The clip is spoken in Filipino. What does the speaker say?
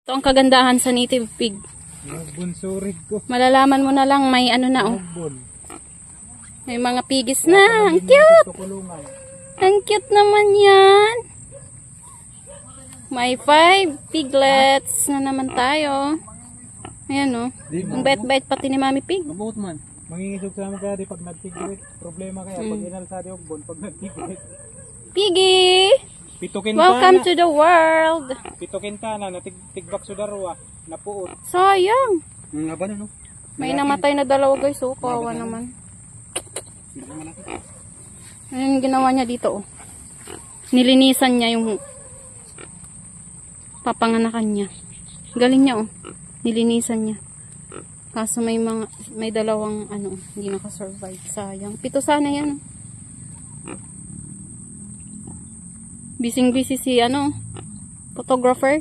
Ito ang kagandahan sa native pig. Bunsurig ko. Malalaman mo na lang may ano na oh. Bun. May mga pigis na. Ang cute! Ang cute naman yan. May 5 piglets na naman tayo. Ayan oh. Ang bait-bait pati ni Mami Pig. Mabuot man. Mangingisog sa amin kaya di pag nagtigrit. Problema kaya pag inalsa di ogbon pag nagtigrit. Piggy! Pito kinta Welcome na. to the world. Pito kinta na tigbak sudarwa. Napuot. Sayang. Nga ba no? May namatay na dalawa guys. Oh, kawawa naman. Ano yung ginawa niya dito oh. Nilinisan niya yung papanganakan niya. Galing niya oh. Nilinisan niya. Kaso may dalawang ano, hindi nakasurvive. Sayang. Pito sana yan. Bising-busy si ano, photographer.